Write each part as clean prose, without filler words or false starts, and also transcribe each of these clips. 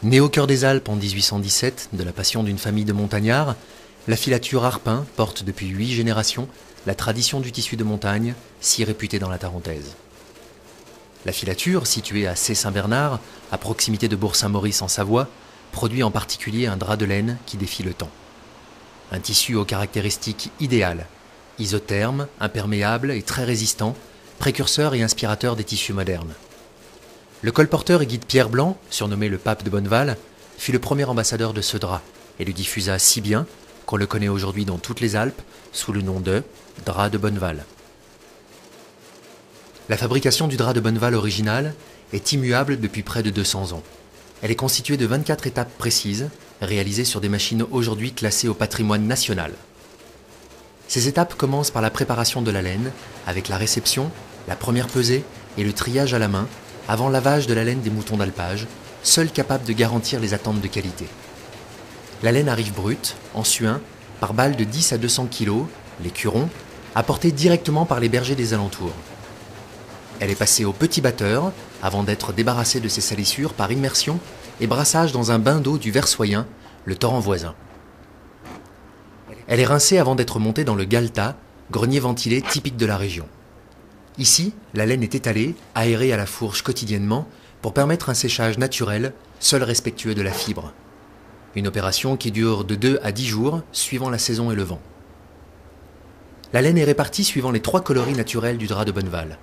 Née au cœur des Alpes en 1817, de la passion d'une famille de montagnards, la filature Arpin porte depuis 8 générations la tradition du tissu de montagne, si réputé dans la Tarentaise. La filature, située à Cey-Saint-Bernard, à proximité de Bourg-Saint-Maurice en Savoie, produit en particulier un drap de laine qui défie le temps. Un tissu aux caractéristiques idéales, isotherme, imperméable et très résistant, précurseur et inspirateur des tissus modernes. Le colporteur et guide Pierre Blanc, surnommé le pape de Bonneval, fut le premier ambassadeur de ce drap et le diffusa si bien qu'on le connaît aujourd'hui dans toutes les Alpes sous le nom de drap de Bonneval. La fabrication du drap de Bonneval original est immuable depuis près de 200 ans. Elle est constituée de 24 étapes précises, réalisées sur des machines aujourd'hui classées au patrimoine national. Ces étapes commencent par la préparation de la laine, avec la réception, la première pesée et le triage à la main, avant lavage de la laine des moutons d'alpage, seuls capables de garantir les attentes de qualité. La laine arrive brute, en suin, par balles de 10 à 200 kg, les curons, apportés directement par les bergers des alentours. Elle est passée au petit batteur, avant d'être débarrassée de ses salissures par immersion et brassage dans un bain d'eau du Versoyen, le torrent voisin. Elle est rincée avant d'être montée dans le galetas, grenier ventilé typique de la région. Ici, la laine est étalée, aérée à la fourche quotidiennement pour permettre un séchage naturel, seul respectueux de la fibre. Une opération qui dure de 2 à 10 jours, suivant la saison et le vent. La laine est répartie suivant les 3 coloris naturels du drap de Bonneval: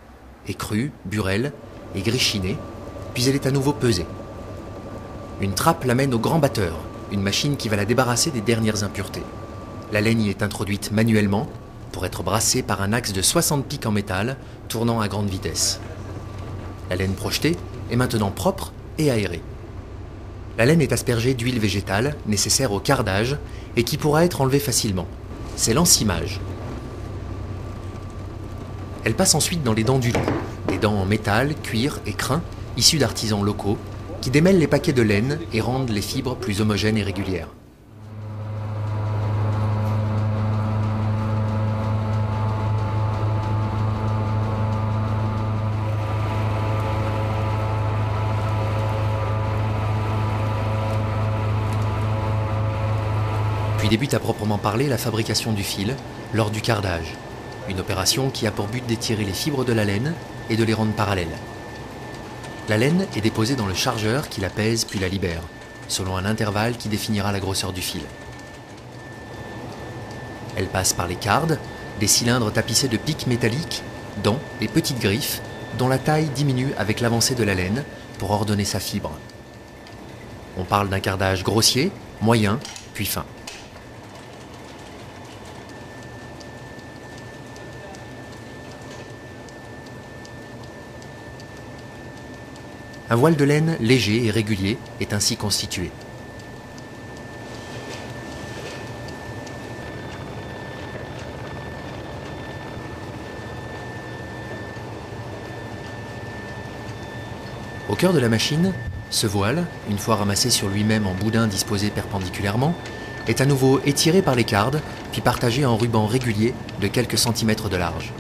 écrue, burrelle et gris chiné, puis elle est à nouveau pesée. Une trappe l'amène au grand batteur, une machine qui va la débarrasser des dernières impuretés. La laine y est introduite manuellement pour être brassée par un axe de 60 pics en métal tournant à grande vitesse. La laine projetée est maintenant propre et aérée. La laine est aspergée d'huile végétale nécessaire au cardage et qui pourra être enlevée facilement. C'est l'encimage. Elle passe ensuite dans les dents du loup, des dents en métal, cuir et crin issus d'artisans locaux qui démêlent les paquets de laine et rendent les fibres plus homogènes et régulières. Puis débute à proprement parler la fabrication du fil lors du cardage, une opération qui a pour but d'étirer les fibres de la laine et de les rendre parallèles. La laine est déposée dans le chargeur qui la pèse puis la libère, selon un intervalle qui définira la grosseur du fil. Elle passe par les cardes, des cylindres tapissés de pics métalliques, dents et petites griffes, dont la taille diminue avec l'avancée de la laine pour ordonner sa fibre. On parle d'un cardage grossier, moyen, puis fin. Un voile de laine léger et régulier est ainsi constitué. Au cœur de la machine, ce voile, une fois ramassé sur lui-même en boudin disposé perpendiculairement, est à nouveau étiré par les cardes, puis partagé en rubans réguliers de quelques centimètres de large.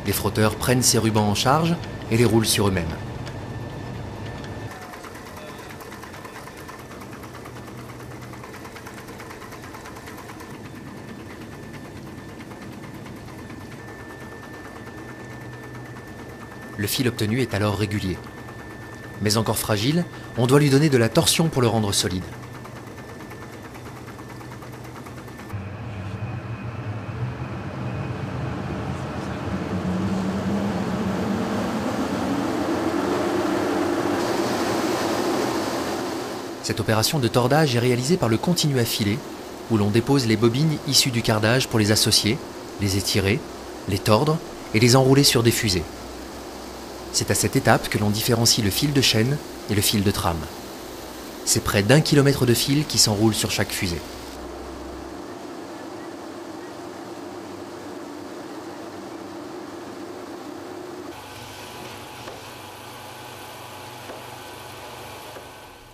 Les frotteurs prennent ces rubans en charge et les roulent sur eux-mêmes. Le fil obtenu est alors régulier. Mais encore fragile, on doit lui donner de la torsion pour le rendre solide. Cette opération de tordage est réalisée par le continu à filet, où l'on dépose les bobines issues du cardage pour les associer, les étirer, les tordre et les enrouler sur des fusées. C'est à cette étape que l'on différencie le fil de chaîne et le fil de trame. C'est près d'1 kilomètre de fil qui s'enroule sur chaque fusée.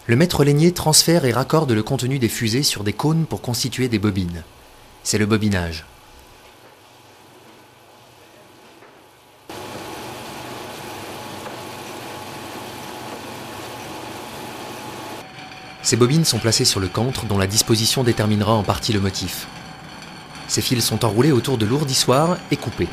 Le maître lainier transfère et raccorde le contenu des fusées sur des cônes pour constituer des bobines. C'est le bobinage. Ces bobines sont placées sur le cantre dont la disposition déterminera en partie le motif. Ces fils sont enroulés autour de l'ourdissoir et coupés.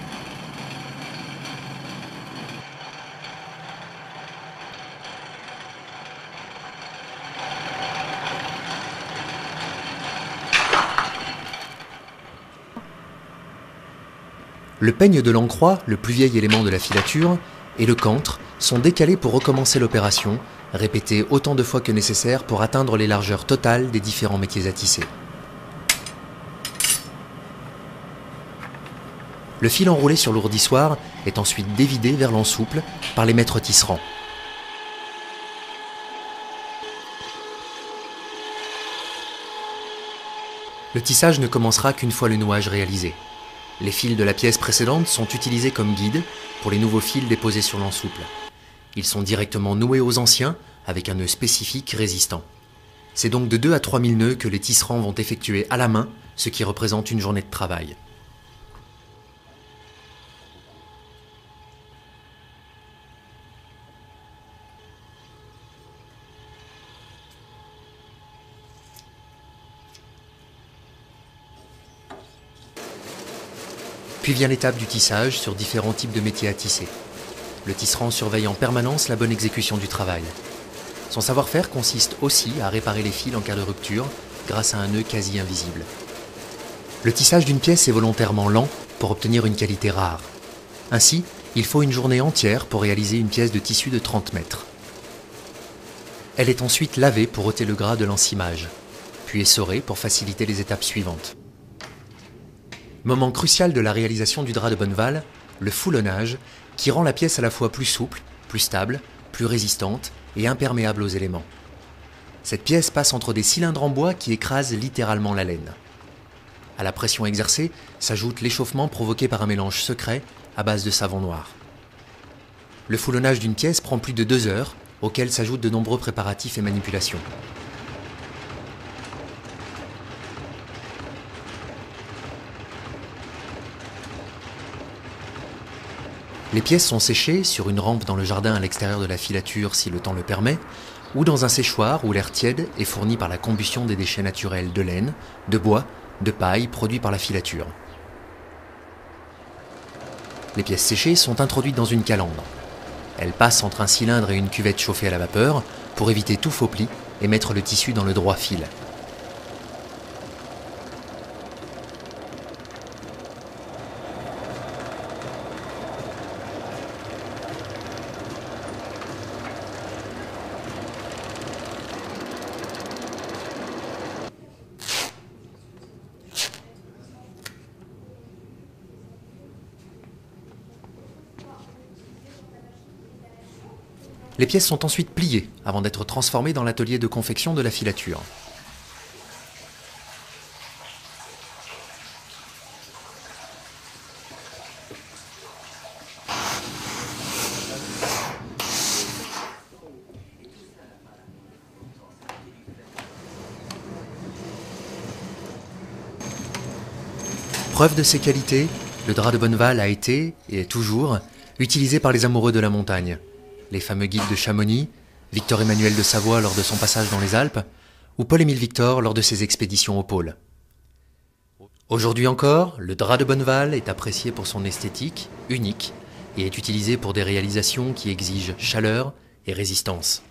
Le peigne de l'ancroix, le plus vieil élément de la filature, et le cantre sont décalés pour recommencer l'opération, répétée autant de fois que nécessaire pour atteindre les largeurs totales des différents métiers à tisser. Le fil enroulé sur l'ourdissoir est ensuite dévidé vers l'ensouple par les maîtres tisserands. Le tissage ne commencera qu'une fois le nouage réalisé. Les fils de la pièce précédente sont utilisés comme guide pour les nouveaux fils déposés sur l'ensouple. Ils sont directement noués aux anciens avec un nœud spécifique résistant. C'est donc de 2 à 3 000 nœuds que les tisserands vont effectuer à la main, ce qui représente une journée de travail. Puis vient l'étape du tissage sur différents types de métiers à tisser. Le tisserand surveille en permanence la bonne exécution du travail. Son savoir-faire consiste aussi à réparer les fils en cas de rupture grâce à un nœud quasi invisible. Le tissage d'une pièce est volontairement lent pour obtenir une qualité rare. Ainsi, il faut une journée entière pour réaliser une pièce de tissu de 30 mètres. Elle est ensuite lavée pour ôter le gras de l'encimage, puis essorée pour faciliter les étapes suivantes. Moment crucial de la réalisation du drap de Bonneval, le foulonnage, qui rend la pièce à la fois plus souple, plus stable, plus résistante et imperméable aux éléments. Cette pièce passe entre des cylindres en bois qui écrasent littéralement la laine. À la pression exercée s'ajoute l'échauffement provoqué par un mélange secret à base de savon noir. Le foulonnage d'une pièce prend plus de 2 heures, auxquelles s'ajoutent de nombreux préparatifs et manipulations. Les pièces sont séchées sur une rampe dans le jardin à l'extérieur de la filature si le temps le permet, ou dans un séchoir où l'air tiède est fourni par la combustion des déchets naturels de laine, de bois, de paille produits par la filature. Les pièces séchées sont introduites dans une calandre. Elles passent entre un cylindre et une cuvette chauffée à la vapeur pour éviter tout faux pli et mettre le tissu dans le droit fil. Les pièces sont ensuite pliées avant d'être transformées dans l'atelier de confection de la filature. Preuve de ses qualités, le drap de Bonneval a été, et est toujours, utilisé par les amoureux de la montagne. Les fameux guides de Chamonix, Victor-Emmanuel de Savoie lors de son passage dans les Alpes, ou Paul-Émile Victor lors de ses expéditions au pôle. Aujourd'hui encore, le drap de Bonneval est apprécié pour son esthétique, unique, et est utilisé pour des réalisations qui exigent chaleur et résistance.